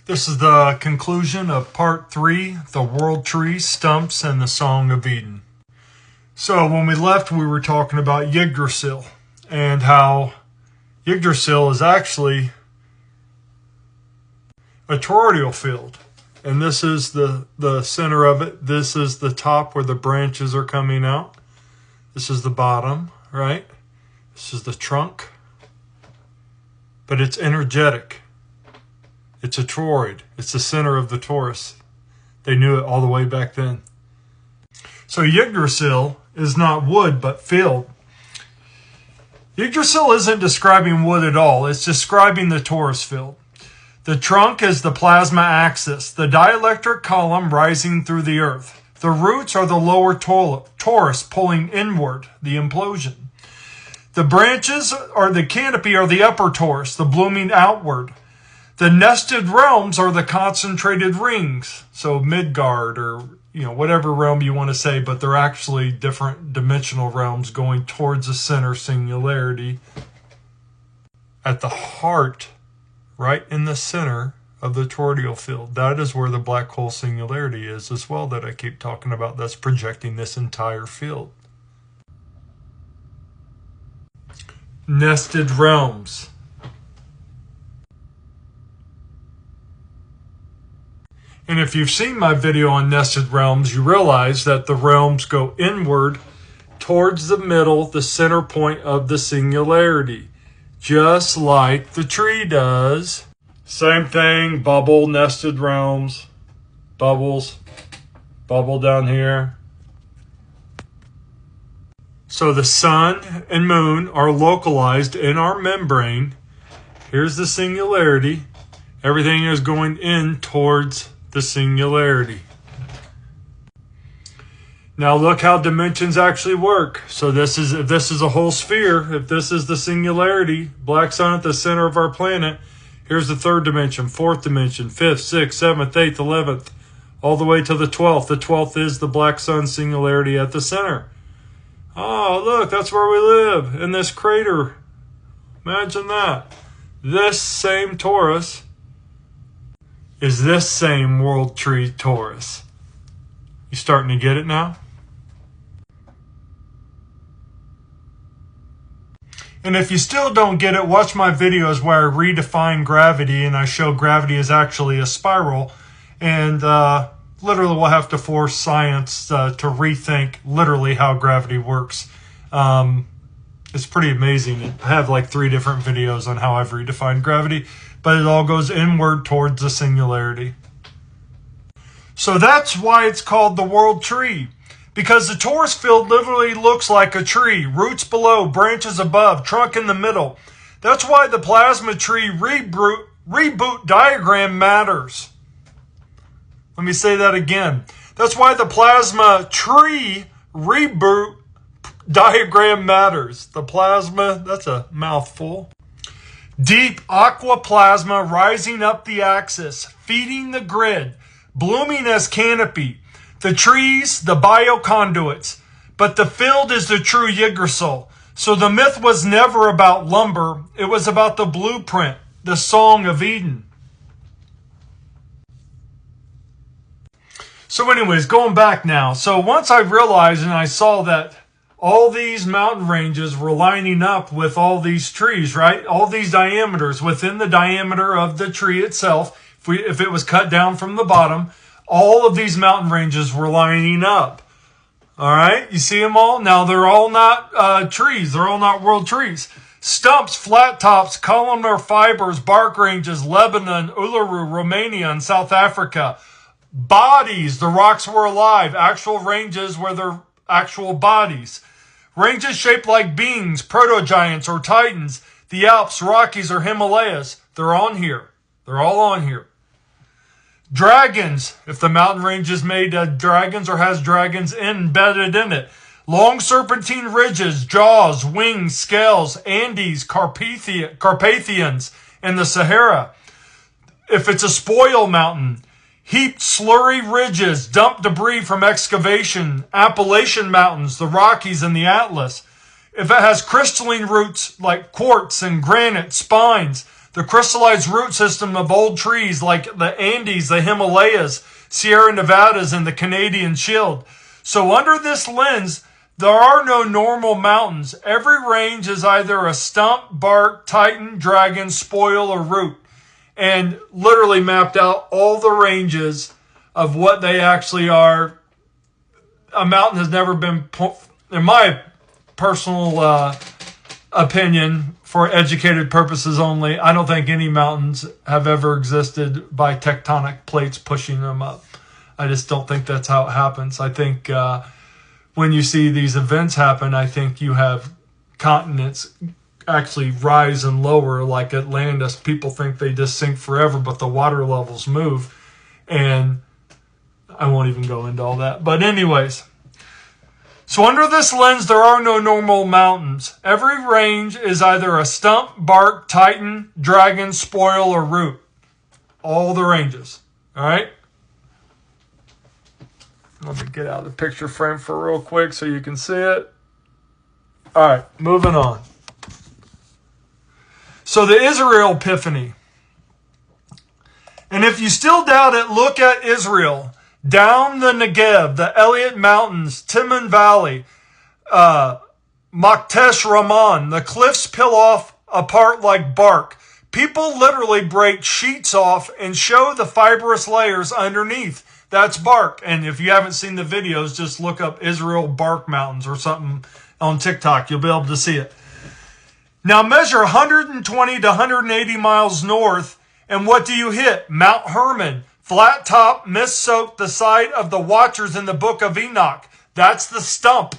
This is the conclusion of part 3, the World Tree, Stumps, and the Song of Eden. So when we left, we were talking about Yggdrasil and how Yggdrasil is actually a toroidal field. And this is the center of it. This is the top where the branches are coming out. This is the bottom, right? This is the trunk. But it's energetic. It's a toroid. It's the center of the torus. They knew it all the way back then. So Yggdrasil is not wood, but field. Yggdrasil isn't describing wood at all. It's describing the torus field. The trunk is the plasma axis, the dielectric column rising through the earth. The roots are the lower torus pulling inward, the implosion. The branches or the canopy are the upper torus, the blooming outward. The nested realms are the concentrated rings. So Midgard or whatever realm you want to say, but they're actually different dimensional realms going towards the center singularity. At the heart, right in the center of the toroidal field, that is where the black hole singularity is as well that I keep talking about. That's projecting this entire field. Nested realms. And if you've seen my video on nested realms, you realize that the realms go inward towards the middle, the center point of the singularity, just like the tree does. Same thing, bubble, nested realms, bubbles, bubble down here. So the sun and moon are localized in our membrane. Here's the singularity. Everything is going in towards the singularity. Now look how dimensions actually work. So if this is a whole sphere, if this is the singularity, black sun at the center of our planet, here's the third dimension, fourth dimension, fifth, sixth, seventh, eighth, 11th, all the way to the 12th. The 12th is the black sun singularity at the center. Oh, look, that's where we live, in this crater. Imagine that. This same torus is this same world tree torus. You starting to get it now? And if you still don't get it, watch my videos where I redefine gravity and I show gravity is actually a spiral. And literally we'll have to force science to rethink literally how gravity works. It's pretty amazing. I have like 3 different videos on how I've redefined gravity, but it all goes inward towards the singularity. So that's why it's called the world tree. Because the torus field literally looks like a tree. Roots below, branches above, trunk in the middle. That's why the plasma tree reboot diagram matters. Let me say that again. That's why the plasma tree reboot diagram matters. The plasma, that's a mouthful. Deep aqua plasma rising up the axis, feeding the grid, blooming as canopy. The trees, the bioconduits. But the field is the true Yggdrasil. So the myth was never about lumber. It was about the blueprint, the Song of Eden. So anyways, going back now. So once I realized and I saw that all these mountain ranges were lining up with all these trees, right? All these diameters within the diameter of the tree itself. If it was cut down from the bottom, all of these mountain ranges were lining up. All right, you see them all? Now, they're all not trees. They're all not world trees. Stumps, flat tops, columnar fibers, bark ranges, Lebanon, Uluru, Romania, and South Africa. Bodies, the rocks were alive. Actual ranges were their actual bodies. Ranges shaped like beings, proto-giants, or titans. The Alps, Rockies, or Himalayas. They're on here. They're all on here. Dragons, if the mountain range is made of dragons or has dragons embedded in it. Long serpentine ridges, jaws, wings, scales, Andes, Carpathians, and the Sahara. If it's a spoil mountain, heaped slurry ridges, dumped debris from excavation, Appalachian Mountains, the Rockies, and the Atlas. If it has crystalline roots like quartz and granite, spines, the crystallized root system of old trees like the Andes, the Himalayas, Sierra Nevadas, and the Canadian Shield. So under this lens, there are no normal mountains. Every range is either a stump, bark, titan, dragon, spoil, or root. And literally mapped out all the ranges of what they actually are. A mountain has never been, in my personal opinion, for educated purposes only, I don't think any mountains have ever existed by tectonic plates pushing them up. I just don't think that's how it happens. I think when you see these events happen, I think you have continents actually rise and lower, like Atlantis. People think they just sink forever, but the water levels move. And I won't even go into all that. But anyways, so under this lens, there are no normal mountains. Every range is either a stump, bark, titan, dragon, spoil, or root. All the ranges. All right? Let me get out of the picture frame for real quick so you can see it. All right, moving on. So the Israel Epiphany. And if you still doubt it, look at Israel. Down the Negev, the Elliot Mountains, Timon Valley, Maktesh Raman, the cliffs peel off apart like bark. People literally break sheets off and show the fibrous layers underneath. That's bark. And if you haven't seen the videos, just look up Israel Bark Mountains or something on TikTok. You'll be able to see it. Now measure 120 to 180 miles north, and what do you hit? Mount Hermon, flat top, mist-soaked, the site of the watchers in the book of Enoch. That's the stump.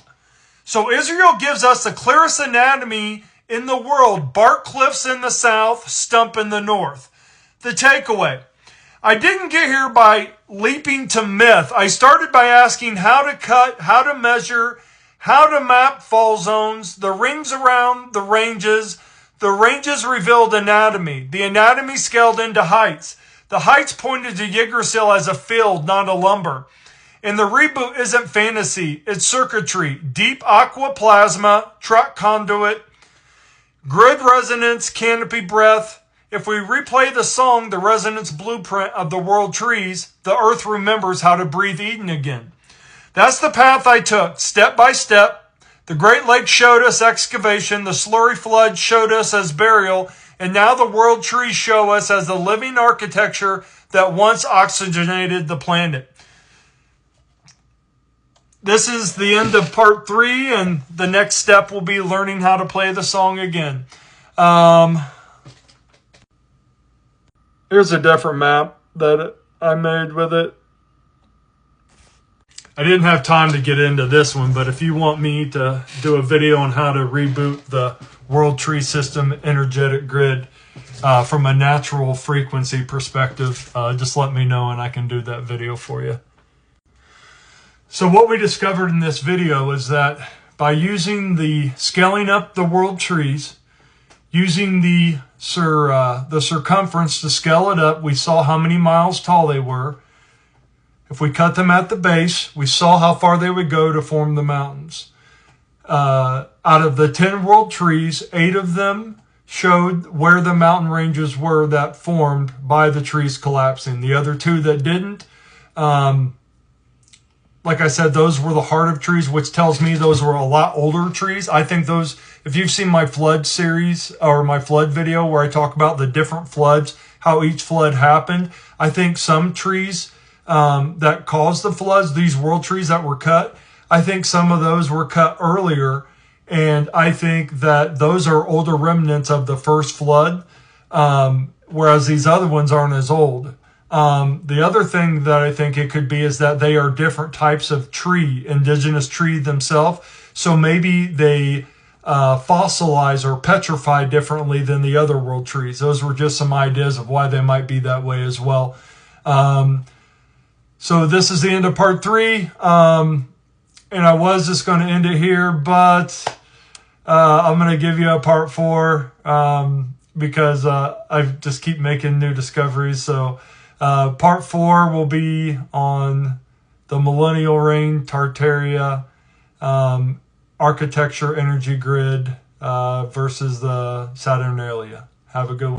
So Israel gives us the clearest anatomy in the world. Bark cliffs in the south, stump in the north. The takeaway. I didn't get here by leaping to myth. I started by asking how to cut, how to measure, how to map fall zones, the rings around the ranges. The ranges revealed anatomy. The anatomy scaled into heights. The heights pointed to Yggdrasil as a field, not a lumber. And the reboot isn't fantasy. It's circuitry. Deep aquaplasma, truck conduit, grid resonance, canopy breath. If we replay the song, the resonance blueprint of the world trees, the earth remembers how to breathe Eden again. That's the path I took, step by step. The Great Lakes showed us excavation. The slurry flood showed us as burial. And now the world trees show us as the living architecture that once oxygenated the planet. This is the end of part 3, and the next step will be learning how to play the song again. Here's a different map that I made with it. I didn't have time to get into this one, but if you want me to do a video on how to reboot the World Tree System energetic grid from a natural frequency perspective, just let me know and I can do that video for you. So what we discovered in this video is that by using the scaling up the world trees, using the circumference to scale it up, we saw how many miles tall they were. If we cut them at the base, we saw how far they would go to form the mountains. Out of the 10 world trees, 8 of them showed where the mountain ranges were that formed by the trees collapsing. The other 2 that didn't, like I said, those were the heart of trees, which tells me those were a lot older trees. I think those, if you've seen my flood series or my flood video where I talk about the different floods, how each flood happened, I think some trees that caused the floods, these world trees that were cut, I think some of those were cut earlier. And I think that those are older remnants of the first flood, whereas these other ones aren't as old. The other thing that I think it could be is that they are different types of tree, indigenous tree themselves. So maybe they fossilize or petrify differently than the other world trees. Those were just some ideas of why they might be that way as well. So this is the end of part 3. And I was just going to end it here, but I'm going to give you a part 4 because I just keep making new discoveries. So part 4 will be on the Millennial Reign, Tartaria, architecture, energy grid versus the Saturnalia. Have a good one.